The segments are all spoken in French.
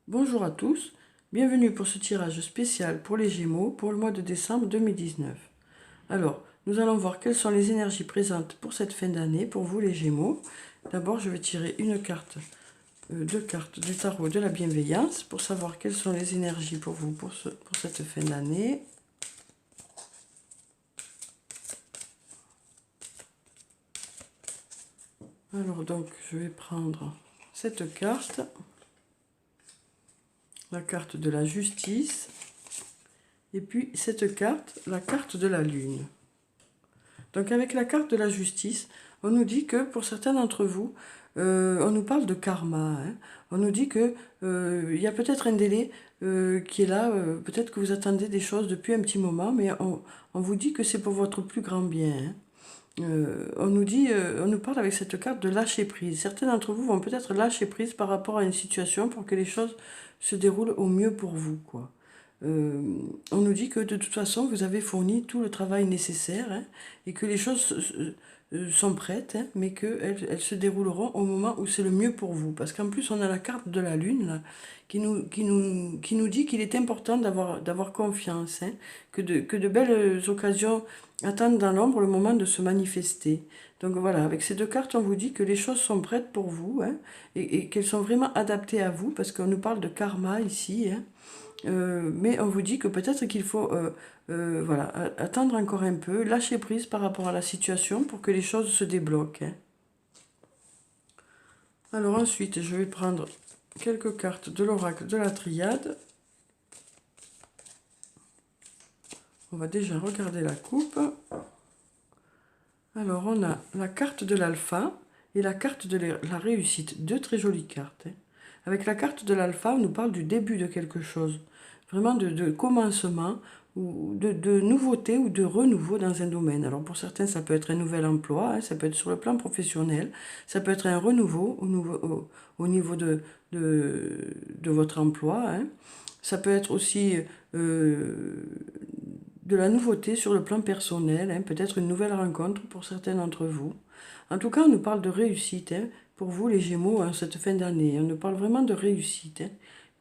Bonjour à tous, bienvenue pour ce tirage spécial pour les Gémeaux pour le mois de décembre 2019. Alors, nous allons voir quelles sont les énergies présentes pour cette fin d'année pour vous les Gémeaux. D'abord, je vais tirer deux cartes du tarot de la bienveillance pour savoir quelles sont les énergies pour vous pour cette fin d'année. Alors donc, je vais prendre cette carte. La carte de la justice, et puis cette carte, la carte de la lune. Donc avec la carte de la justice, on nous dit que pour certains d'entre vous, on nous parle de karma, hein. On nous dit que il y a peut-être un délai qui est là, peut-être que vous attendez des choses depuis un petit moment, mais on vous dit que c'est pour votre plus grand bien, hein. On nous parle avec cette carte de lâcher prise. Certains d'entre vous vont peut-être lâcher prise par rapport à une situation pour que les choses se déroulent au mieux pour vous, quoi. Euh, on nous dit que de toute façon, vous avez fourni tout le travail nécessaire, hein, et que les choses sont prêtes, hein, mais qu'elles se dérouleront au moment où c'est le mieux pour vous. Parce qu'en plus, on a la carte de la Lune là, qui nous dit qu'il est important d'avoir confiance, hein, que de belles occasions attendent dans l'ombre le moment de se manifester. Donc voilà, avec ces deux cartes, on vous dit que les choses sont prêtes pour vous, hein, et qu'elles sont vraiment adaptées à vous, parce qu'on nous parle de karma ici, hein. Mais on vous dit que peut-être qu'il faut voilà, attendre encore un peu, lâcher prise par rapport à la situation pour que les choses se débloquent, hein. Alors ensuite, je vais prendre quelques cartes de l'oracle de la triade. On va déjà regarder la coupe. Alors on a la carte de l'alpha et la carte de la réussite, deux très jolies cartes, hein. Avec la carte de l'alpha, on nous parle du début de quelque chose, vraiment de commencement, ou de nouveauté ou de renouveau dans un domaine. Alors pour certains, ça peut être un nouvel emploi, hein, ça peut être sur le plan professionnel, ça peut être un renouveau au niveau de votre emploi, hein. Ça peut être aussi de la nouveauté sur le plan personnel, hein, peut-être une nouvelle rencontre pour certains d'entre vous. En tout cas, on nous parle de réussite, hein, pour vous les Gémeaux, hein, cette fin d'année. On nous parle vraiment de réussite, hein.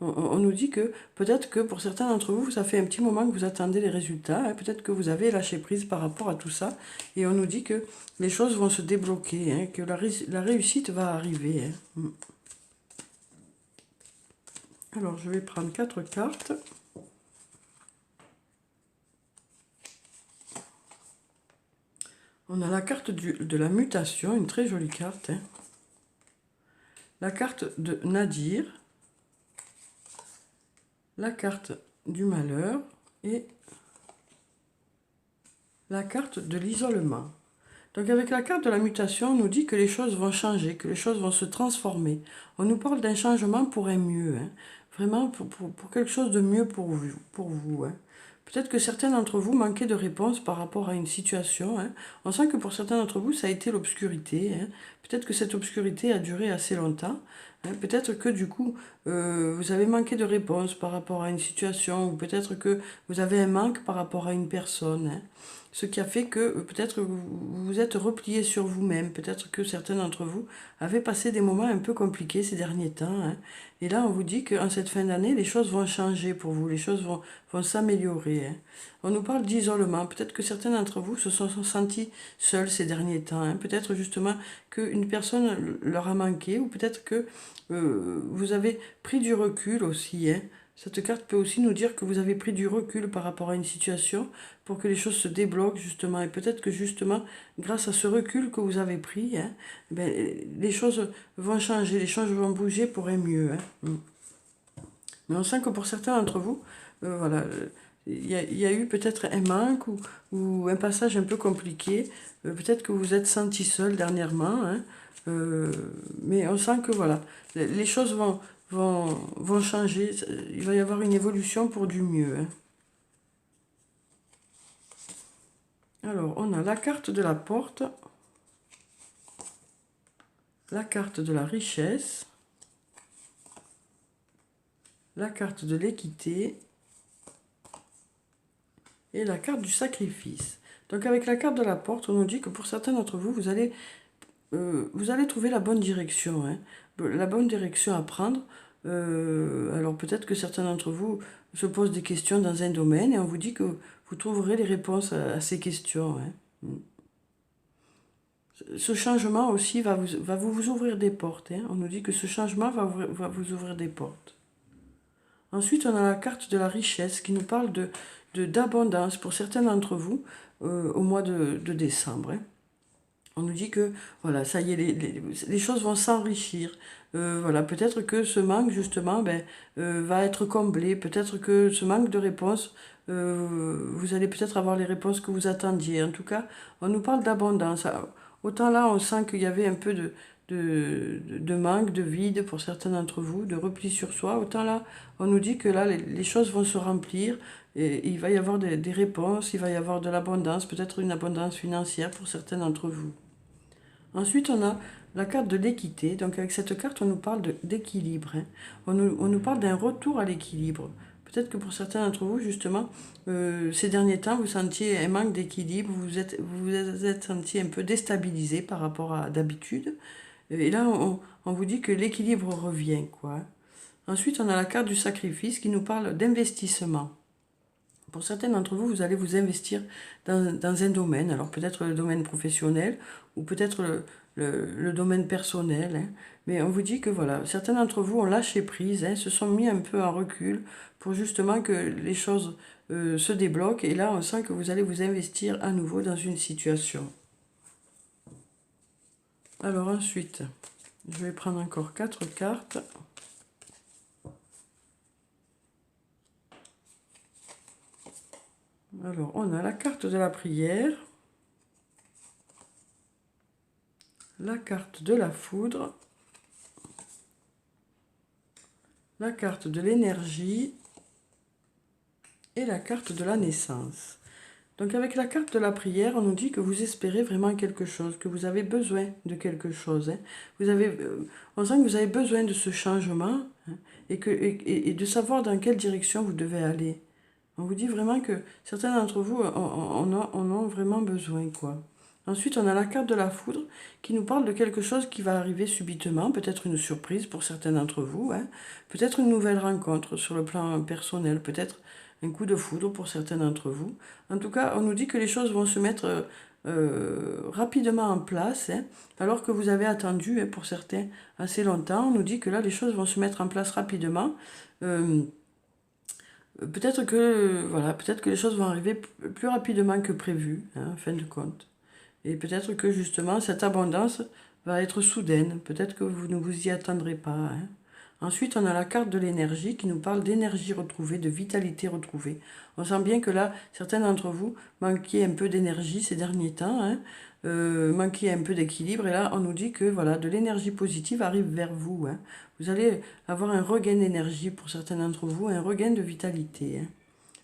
On nous dit que peut-être que pour certains d'entre vous, ça fait un petit moment que vous attendez les résultats, hein, peut-être que vous avez lâché prise par rapport à tout ça, et on nous dit que les choses vont se débloquer, hein, que la réussite va arriver, hein. Alors, je vais prendre 4 cartes. On a la carte de la mutation, une très jolie carte, hein. La carte de Nadir, la carte du malheur et la carte de l'isolement. Donc avec la carte de la mutation, on nous dit que les choses vont changer, que les choses vont se transformer. On nous parle d'un changement pour un mieux, hein. Vraiment pour quelque chose de mieux pour vous, hein. Peut-être que certains d'entre vous manquaient de réponse par rapport à une situation, hein. On sent que pour certains d'entre vous, ça a été l'obscurité, hein. Peut-être que cette obscurité a duré assez longtemps, hein. Peut-être que du coup, vous avez manqué de réponse par rapport à une situation, ou peut-être que vous avez un manque par rapport à une personne, hein. Ce qui a fait que peut-être vous vous êtes replié sur vous-même, peut-être que certains d'entre vous avaient passé des moments un peu compliqués ces derniers temps, hein. Et là, on vous dit qu'en cette fin d'année, les choses vont changer pour vous, les choses vont s'améliorer, hein. On nous parle d'isolement, peut-être que certains d'entre vous se sont sentis seuls ces derniers temps, hein. Peut-être justement qu'une personne leur a manqué, ou peut-être que vous avez pris du recul aussi, hein. Cette carte peut aussi nous dire que vous avez pris du recul par rapport à une situation pour que les choses se débloquent justement. Et peut-être que justement, grâce à ce recul que vous avez pris, hein, ben, les choses vont changer, les choses vont bouger pour un mieux, hein. Mais on sent que pour certains d'entre vous, voilà, il y a eu peut-être un manque ou un passage un peu compliqué. Peut-être que vous vous êtes senti seul dernièrement, hein. Mais on sent que voilà, les choses vont changer. Il va y avoir une évolution pour du mieux, hein. Alors, on a la carte de la porte, la carte de la richesse, la carte de l'équité et la carte du sacrifice. Donc avec la carte de la porte, on nous dit que pour certains d'entre vous, vous allez trouver la bonne direction, hein, la bonne direction à prendre. Alors peut-être que certains d'entre vous se posent des questions dans un domaine et on vous dit que vous trouverez les réponses à ces questions, hein. Ce changement aussi va vous ouvrir des portes, hein. On nous dit que ce changement va vous ouvrir des portes. Ensuite, on a la carte de la richesse qui nous parle d'abondance pour certains d'entre vous au mois de décembre, hein. On nous dit que, voilà, ça y est, les choses vont s'enrichir. Voilà, peut-être que ce manque, justement, va être comblé. Peut-être que ce manque de réponses, vous allez peut-être avoir les réponses que vous attendiez. En tout cas, on nous parle d'abondance. Autant là, on sent qu'il y avait un peu de manque, de vide pour certains d'entre vous, de repli sur soi. Autant là, on nous dit que là, les choses vont se remplir. Et il va y avoir des réponses, il va y avoir de l'abondance, peut-être une abondance financière pour certains d'entre vous. Ensuite, on a la carte de l'équité. Donc avec cette carte, on nous parle d'équilibre, hein. On nous parle d'un retour à l'équilibre. Peut-être que pour certains d'entre vous, justement, ces derniers temps, vous sentiez un manque d'équilibre, vous êtes senti un peu déstabilisé par rapport à d'habitude. Et là, on vous dit que l'équilibre revient, quoi. Ensuite, on a la carte du sacrifice qui nous parle d'investissement. Pour certains d'entre vous, vous allez vous investir dans un domaine, alors peut-être le domaine professionnel ou peut-être le domaine personnel, hein. Mais on vous dit que voilà, certains d'entre vous ont lâché prise, hein, se sont mis un peu en recul pour justement que les choses se débloquent. Et là, on sent que vous allez vous investir à nouveau dans une situation. Alors ensuite, je vais prendre encore 4 cartes. Alors, on a la carte de la prière, la carte de la foudre, la carte de l'énergie et la carte de la naissance. Donc avec la carte de la prière, on nous dit que vous espérez vraiment quelque chose, que vous avez besoin de quelque chose, hein. On sent que vous avez besoin de ce changement, hein, et de savoir dans quelle direction vous devez aller. On vous dit vraiment que certains d'entre vous en ont vraiment besoin, quoi. Ensuite, on a la carte de la foudre qui nous parle de quelque chose qui va arriver subitement, peut-être une surprise pour certains d'entre vous, hein, peut-être une nouvelle rencontre sur le plan personnel, peut-être un coup de foudre pour certains d'entre vous. En tout cas, on nous dit que les choses vont se mettre rapidement en place, hein, alors que vous avez attendu, hein, pour certains assez longtemps. On nous dit que là, les choses vont se mettre en place rapidement. Peut-être que, voilà, peut-être que les choses vont arriver plus rapidement que prévu, hein, en fin de compte. Et peut-être que justement, cette abondance va être soudaine. Peut-être que vous ne vous y attendrez pas, hein. Ensuite, on a la carte de l'énergie qui nous parle d'énergie retrouvée, de vitalité retrouvée. On sent bien que là, certains d'entre vous manquiez un peu d'énergie ces derniers temps, hein, manquiez un peu d'équilibre. Et là, on nous dit que voilà, de l'énergie positive arrive vers vous, hein. Vous allez avoir un regain d'énergie pour certains d'entre vous, un regain de vitalité, hein.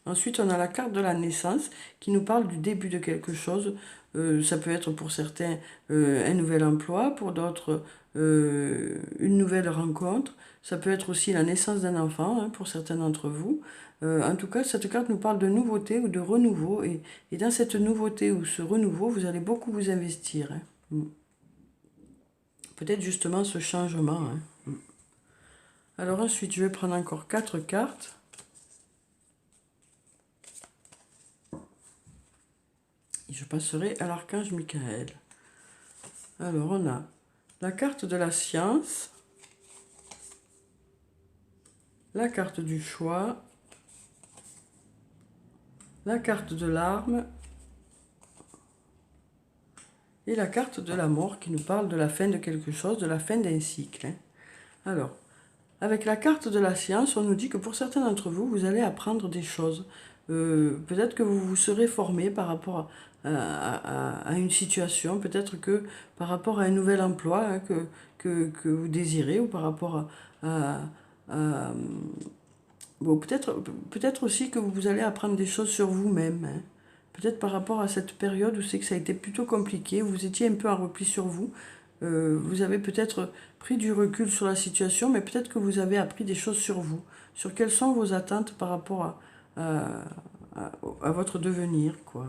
Ensuite, on a la carte de la naissance qui nous parle du début de quelque chose. Ça peut être pour certains un nouvel emploi, pour d'autres une nouvelle rencontre. Ça peut être aussi la naissance d'un enfant, hein, pour certains d'entre vous. En tout cas, cette carte nous parle de nouveauté ou de renouveau. Et dans cette nouveauté ou ce renouveau, vous allez beaucoup vous investir, hein. Peut-être justement ce changement, hein. Alors ensuite, je vais prendre encore 4 cartes. Et je passerai à l'archange Michael. Alors, on a la carte de la science, la carte du choix, la carte de l'arme et la carte de la mort qui nous parle de la fin de quelque chose, de la fin d'un cycle, hein. Alors, avec la carte de la science, on nous dit que pour certains d'entre vous, vous allez apprendre des choses. Peut-être que vous vous serez formé par rapport à une situation, peut-être que par rapport à un nouvel emploi, hein, que vous désirez, ou par rapport à, bon, peut-être aussi que vous allez apprendre des choses sur vous-même, hein. Peut-être par rapport à cette période où c'est que ça a été plutôt compliqué, vous étiez un peu en repli sur vous, vous avez peut-être pris du recul sur la situation, mais peut-être que vous avez appris des choses sur vous, sur quelles sont vos attentes par rapport à votre devenir, quoi.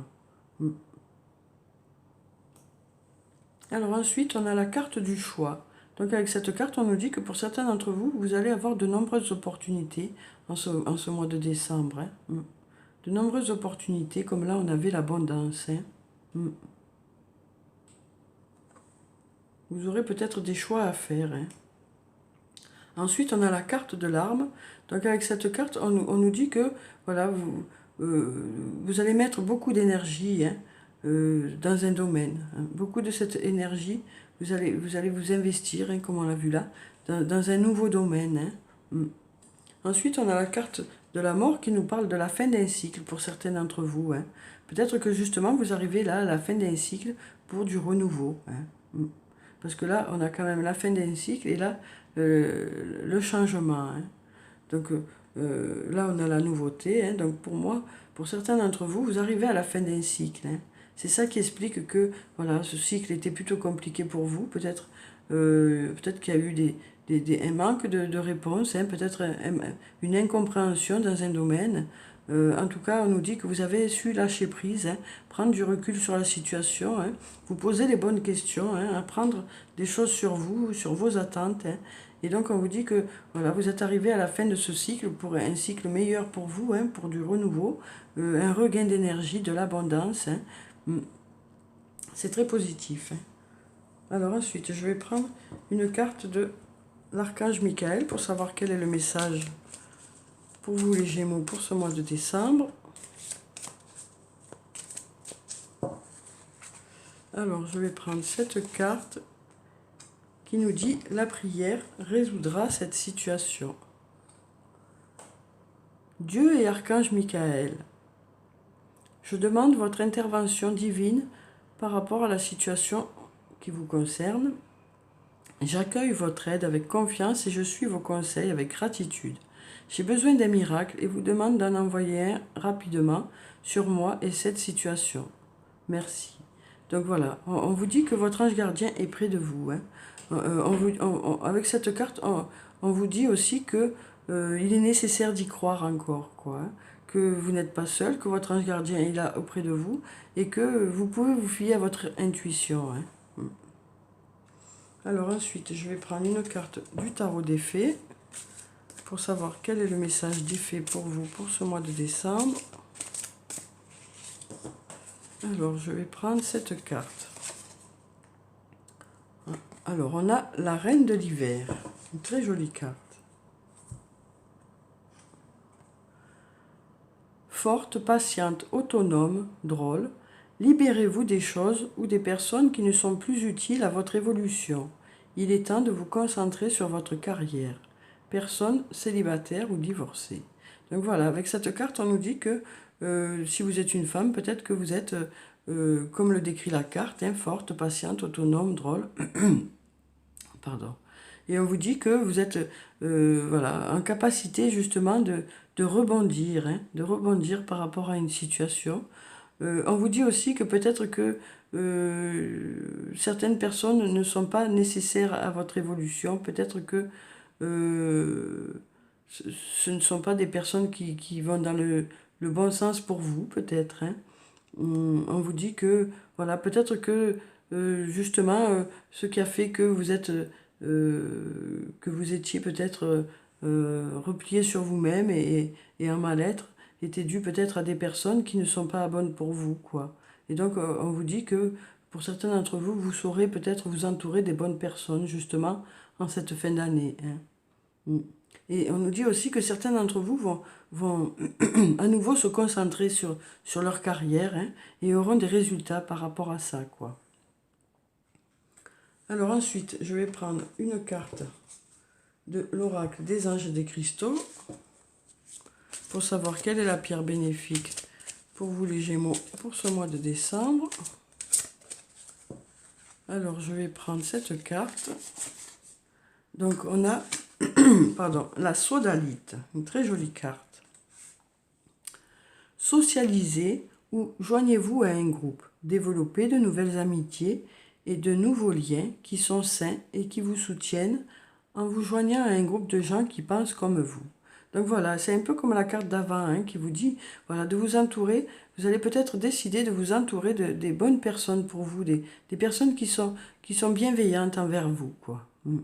Alors ensuite, on a la carte du choix. Donc avec cette carte, on nous dit que pour certains d'entre vous, vous allez avoir de nombreuses opportunités en ce mois de décembre. Hein. De nombreuses opportunités, comme là on avait l'abondance. Hein. Vous aurez peut-être des choix à faire. Hein. Ensuite, on a la carte de l'arme. Donc avec cette carte, on nous dit que voilà, vous allez mettre beaucoup d'énergie hein, dans un domaine. Hein. Beaucoup de cette énergie, vous allez vous investir, hein, comme on l'a vu là, dans un nouveau domaine. Hein. Ensuite, on a la carte de la mort qui nous parle de la fin d'un cycle pour certains d'entre vous. Hein. Peut-être que justement, vous arrivez là à la fin d'un cycle pour du renouveau. Hein. Parce que là, on a quand même la fin d'un cycle et là, le changement. Hein. Donc là, on a la nouveauté. Hein. Donc pour moi, pour certains d'entre vous, vous arrivez à la fin d'un cycle. Hein. C'est ça qui explique que voilà, ce cycle était plutôt compliqué pour vous. Peut-être qu'il y a eu un manque de réponse, hein. Peut-être une incompréhension dans un domaine. En tout cas, on nous dit que vous avez su lâcher prise, hein, prendre du recul sur la situation, hein, vous poser les bonnes questions, hein, apprendre des choses sur vous, sur vos attentes. Hein. Et donc, on vous dit que voilà, vous êtes arrivé à la fin de ce cycle pour un cycle meilleur pour vous, hein, pour du renouveau, un regain d'énergie, de l'abondance. Hein. C'est très positif. Hein. Alors ensuite, je vais prendre une carte de l'archange Michael pour savoir quel est le message pour vous les Gémeaux pour ce mois de décembre. Alors, je vais prendre cette carte qui nous dit « La prière résoudra cette situation ». Dieu et archange Michael, je demande votre intervention divine par rapport à la situation qui vous concerne. J'accueille votre aide avec confiance et je suis vos conseils avec gratitude. J'ai besoin d'un miracle et vous demande d'en envoyer un rapidement sur moi et cette situation. Merci. Donc voilà, on vous dit que votre ange gardien est près de vous. Hein. Avec cette carte, on vous dit aussi que il est nécessaire d'y croire encore, quoi. Hein. Que vous n'êtes pas seul, que votre ange gardien est là auprès de vous et que vous pouvez vous fier à votre intuition. Hein. Alors ensuite, je vais prendre une carte du tarot des fées pour savoir quel est le message des fées pour vous pour ce mois de décembre. Alors, je vais prendre cette carte. Alors, on a la reine de l'hiver. Une très jolie carte. Forte, patiente, autonome, drôle, libérez-vous des choses ou des personnes qui ne sont plus utiles à votre évolution. Il est temps de vous concentrer sur votre carrière. Personne célibataire ou divorcée. Donc voilà, avec cette carte, on nous dit que si vous êtes une femme, peut-être que vous êtes, comme le décrit la carte, hein, forte, patiente, autonome, drôle. Pardon. Et on vous dit que vous êtes voilà, en capacité justement de rebondir, hein, de rebondir par rapport à une situation. On vous dit aussi que peut-être que certaines personnes ne sont pas nécessaires à votre évolution. Peut-être que ce ne sont pas des personnes qui vont dans le bon sens pour vous, peut-être. Hein. On vous dit que, voilà, peut-être que justement, ce qui a fait que vous êtes, que vous étiez peut-être replié sur vous-même et en mal-être, était dû peut-être à des personnes qui ne sont pas bonnes pour vous, quoi. Et donc, on vous dit que pour certains d'entre vous, vous saurez peut-être vous entourer des bonnes personnes, justement, en cette fin d'année. Hein. Et on nous dit aussi que certains d'entre vous vont à nouveau se concentrer sur leur carrière, hein, et auront des résultats par rapport à ça, quoi. Alors ensuite, je vais prendre une carte de l'oracle des anges et des cristaux pour savoir quelle est la pierre bénéfique pour vous les Gémeaux pour ce mois de décembre. Alors je vais prendre cette carte. Donc on a pardon, la sodalite, une très jolie carte. Socialisez ou joignez-vous à un groupe. Développez de nouvelles amitiés et de nouveaux liens qui sont sains et qui vous soutiennent en vous joignant à un groupe de gens qui pensent comme vous. Donc voilà, c'est un peu comme la carte d'avant, hein, qui vous dit voilà, de vous entourer. Vous allez peut-être décider de vous entourer des bonnes personnes pour vous, des personnes qui sont bienveillantes envers vous, quoi. Mm.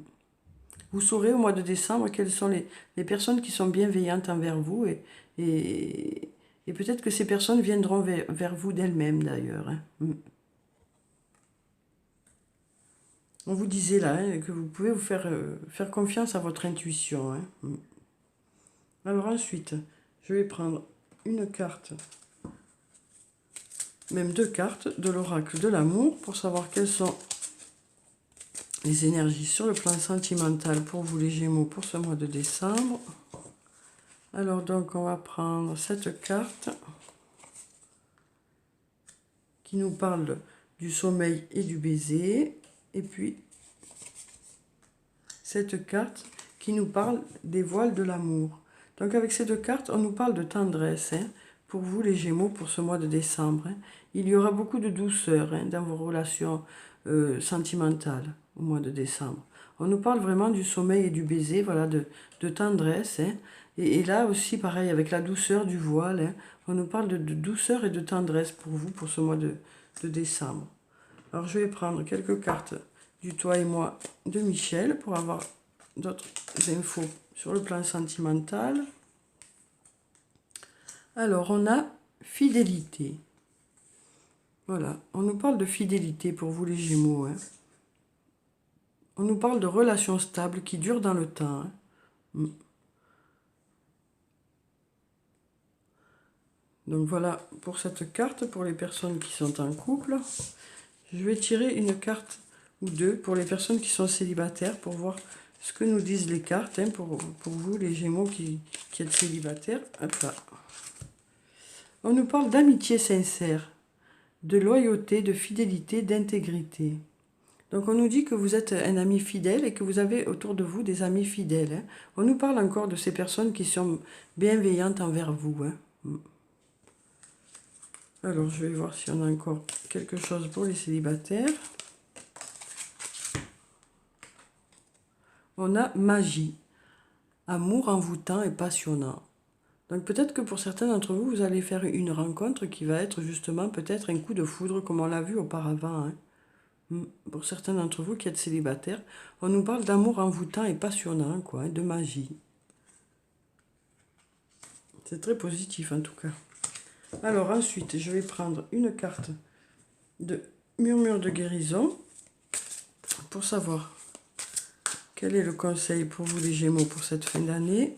Vous saurez au mois de décembre quelles sont les personnes qui sont bienveillantes envers vous et peut-être que ces personnes viendront vers vous d'elles-mêmes d'ailleurs, hein. Mm. On vous disait là hein, que vous pouvez vous faire confiance à votre intuition, hein. Mm. Alors ensuite, je vais prendre une carte, même deux cartes de l'oracle de l'amour pour savoir quelles sont les énergies sur le plan sentimental pour vous les Gémeaux pour ce mois de décembre. Alors donc on va prendre cette carte qui nous parle du sommeil et du baiser. Et puis cette carte qui nous parle des voiles de l'amour. Donc avec ces deux cartes, on nous parle de tendresse hein, pour vous les Gémeaux pour ce mois de décembre. Hein. Il y aura beaucoup de douceur hein, dans vos relations sentimentales au mois de décembre. On nous parle vraiment du sommeil et du baiser, voilà, de tendresse. Hein. Et là aussi, pareil, avec la douceur du voile, hein, on nous parle de douceur et de tendresse pour vous pour ce mois de décembre. Alors je vais prendre quelques cartes du Toi et moi de Michel pour avoir d'autres infos sur le plan sentimental. Alors on a fidélité. Voilà, on nous parle de fidélité pour vous les Gémeaux. Hein. On nous parle de relations stables qui durent dans le temps. Hein. Donc voilà pour cette carte, pour les personnes qui sont en couple. Je vais tirer une carte ou deux pour les personnes qui sont célibataires pour voir ce que nous disent les cartes hein, pour vous les Gémeaux qui êtes célibataires. Hop là. On nous parle d'amitié sincère, de loyauté, de fidélité, d'intégrité. Donc on nous dit que vous êtes un ami fidèle et que vous avez autour de vous des amis fidèles. Hein. On nous parle encore de ces personnes qui sont bienveillantes envers vous. Hein. Alors je vais voir si on a encore quelque chose pour les célibataires. On a magie, amour envoûtant et passionnant. Donc peut-être que pour certains d'entre vous, vous allez faire une rencontre qui va être justement peut-être un coup de foudre comme on l'a vu auparavant. Hein. Pour certains d'entre vous qui êtes célibataires, on nous parle d'amour envoûtant et passionnant, quoi, hein, de magie. C'est très positif en tout cas. Alors ensuite, je vais prendre une carte de murmure de guérison pour savoir quel est le conseil pour vous les Gémeaux pour cette fin d'année.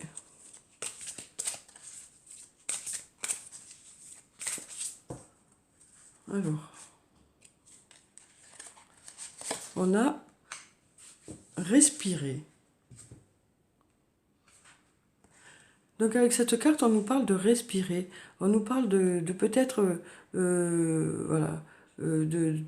Alors, on a respiré. Donc avec cette carte, on nous parle de respirer. On nous parle de peut-être, voilà, de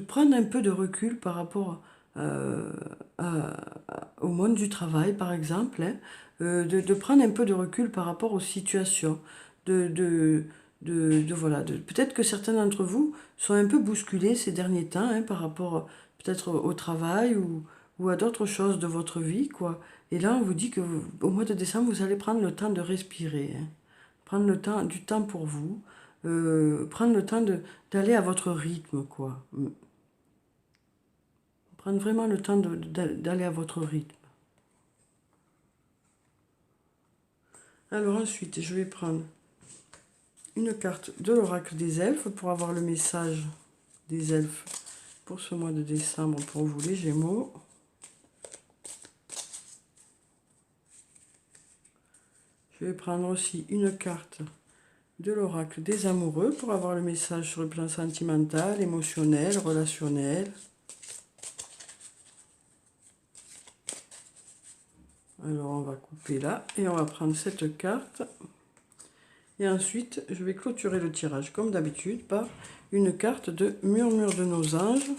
prendre un peu de recul par rapport au monde du travail, par exemple. Hein, de prendre un peu de recul par rapport aux situations. Voilà, peut-être que certains d'entre vous sont un peu bousculés ces derniers temps hein, par rapport peut-être au travail ou à d'autres choses de votre vie, quoi. Et là, on vous dit que au mois de décembre, vous allez prendre le temps de respirer, hein. Prendre du temps pour vous, prendre le temps d'aller à votre rythme, quoi. Prendre vraiment le temps d'aller à votre rythme. Alors ensuite, je vais prendre une carte de l'oracle des elfes pour avoir le message des elfes pour ce mois de décembre pour vous les Gémeaux. Je vais prendre aussi une carte de l'oracle des amoureux pour avoir le message sur le plan sentimental, émotionnel, relationnel. Alors on va couper là et on va prendre cette carte. Et ensuite, je vais clôturer le tirage comme d'habitude par une carte de murmure de nos anges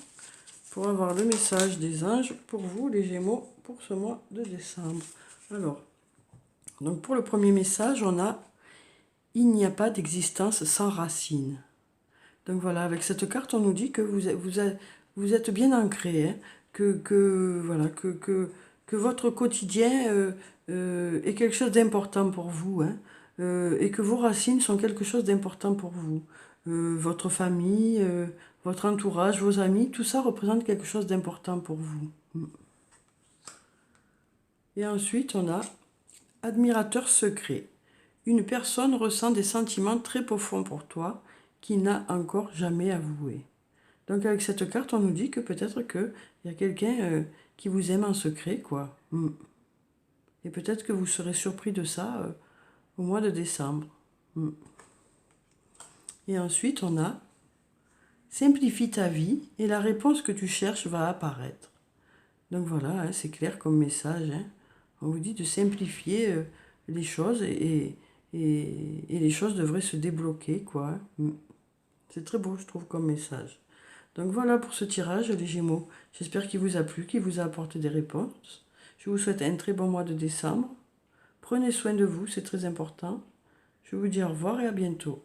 pour avoir le message des anges pour vous les Gémeaux pour ce mois de décembre. Alors, donc pour le premier message, on a « Il n'y a pas d'existence sans racines ». Donc voilà, avec cette carte, on nous dit que vous êtes bien ancré, hein, voilà, que votre quotidien est quelque chose d'important pour vous, hein, et que vos racines sont quelque chose d'important pour vous. Votre famille, votre entourage, vos amis, tout ça représente quelque chose d'important pour vous. Et ensuite, on a admirateur secret. Une personne ressent des sentiments très profonds pour toi qui n'a encore jamais avoué. Donc avec cette carte, on nous dit que peut-être qu'il y a quelqu'un qui vous aime en secret, quoi. Et peut-être que vous serez surpris de ça au mois de décembre. Et ensuite, on a simplifie ta vie et la réponse que tu cherches va apparaître. Donc voilà, hein, c'est clair comme message. Hein. On vous dit de simplifier les choses et les choses devraient se débloquer, quoi. C'est très beau, je trouve, comme message. Donc voilà pour ce tirage, les Gémeaux. J'espère qu'il vous a plu, qu'il vous a apporté des réponses. Je vous souhaite un très bon mois de décembre. Prenez soin de vous, c'est très important. Je vous dis au revoir et à bientôt.